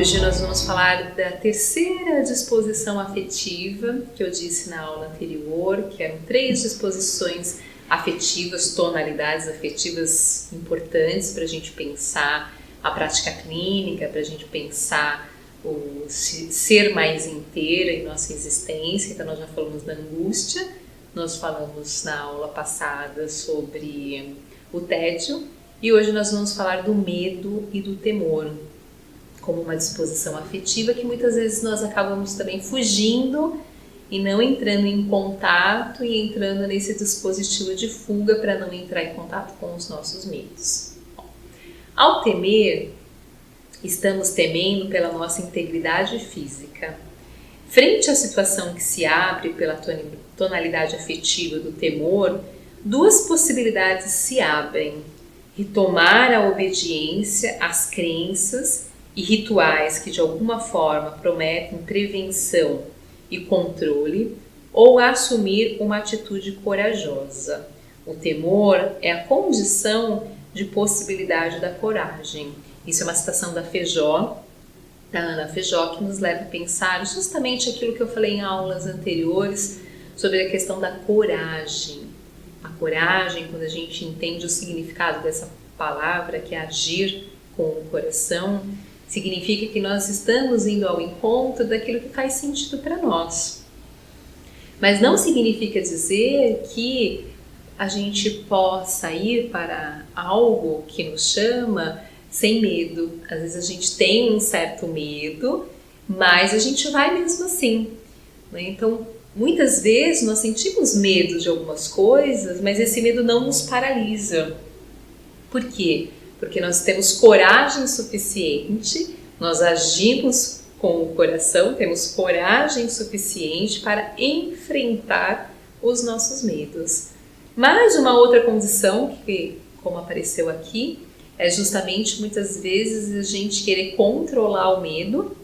Hoje nós vamos falar da terceira disposição afetiva, que eu disse na aula anterior, que eram 3 disposições afetivas, tonalidades afetivas importantes para a gente pensar a prática clínica, para a gente pensar o ser mais inteira em nossa existência. Então nós já falamos da angústia, nós falamos na aula passada sobre o tédio e hoje nós vamos falar do medo e do temor como uma disposição afetiva que muitas vezes nós acabamos também fugindo e não entrando em contato e entrando nesse dispositivo de fuga para não entrar em contato com os nossos medos. Ao temer, estamos temendo pela nossa integridade física. Frente à situação que se abre pela tonalidade afetiva do temor, 2 possibilidades se abrem: retomar a obediência às crenças e rituais que de alguma forma prometem prevenção e controle, ou assumir uma atitude corajosa. O temor é a condição de possibilidade da coragem. Isso é uma citação da Feijó, da Ana Feijó, que nos leva a pensar justamente aquilo que eu falei em aulas anteriores sobre a questão da coragem. A coragem, quando a gente entende o significado dessa palavra, que é agir com o coração, significa que nós estamos indo ao encontro daquilo que faz sentido para nós. Mas não significa dizer que a gente possa ir para algo que nos chama sem medo. Às vezes a gente tem um certo medo, mas a gente vai mesmo assim, né? Então, muitas vezes nós sentimos medo de algumas coisas, mas esse medo não nos paralisa. Por quê? Porque nós temos coragem suficiente, nós agimos com o coração, temos coragem suficiente para enfrentar os nossos medos. Mas uma outra condição, que como apareceu aqui, é justamente muitas vezes a gente querer controlar o medo.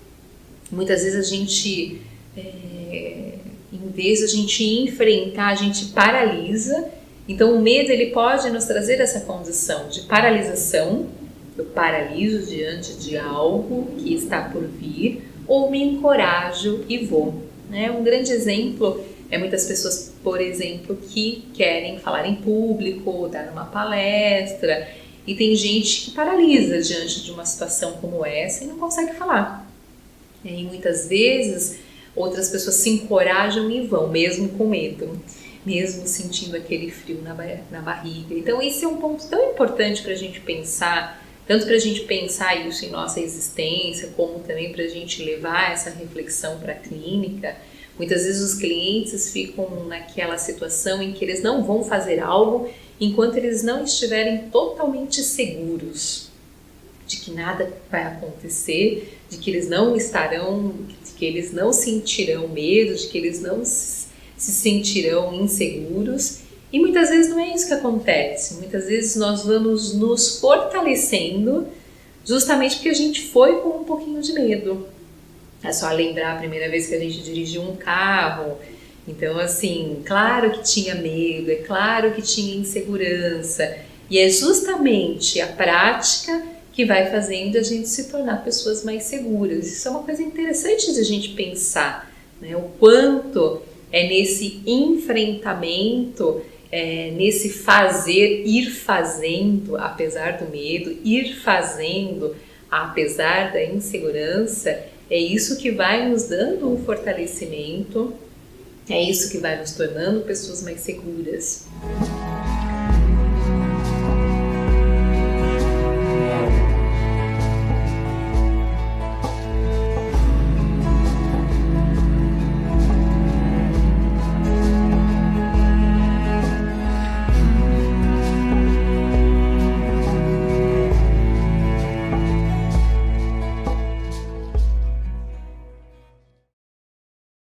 Muitas vezes a gente, em vez de a gente enfrentar, a gente paralisa. Então o medo ele pode nos trazer essa condição de paralisação. Eu paraliso diante de algo que está por vir, ou me encorajo e vou, né? Um grande exemplo é muitas pessoas, por exemplo, que querem falar em público, dar uma palestra, e tem gente que paralisa diante de uma situação como essa e não consegue falar. E muitas vezes outras pessoas se encorajam e vão, mesmo com medo, mesmo sentindo aquele frio na barriga. Então esse é um ponto tão importante para a gente pensar, tanto para a gente pensar isso em nossa existência, como também para a gente levar essa reflexão para a clínica. Muitas vezes os clientes ficam naquela situação em que eles não vão fazer algo enquanto eles não estiverem totalmente seguros de que nada vai acontecer, de que eles não estarão, de que eles não sentirão medo, de que eles não se sentirão inseguros. E muitas vezes não é isso que acontece. Muitas vezes nós vamos nos fortalecendo justamente porque a gente foi com um pouquinho de medo. É só lembrar a primeira vez que a gente dirigiu um carro. Então, assim, claro que tinha medo, é claro que tinha insegurança. E é justamente a prática que vai fazendo a gente se tornar pessoas mais seguras. Isso é uma coisa interessante de a gente pensar, né? O quanto é nesse enfrentamento, nesse fazer, ir fazendo apesar do medo, ir fazendo apesar da insegurança, é isso que vai nos dando um fortalecimento, é isso que vai nos tornando pessoas mais seguras.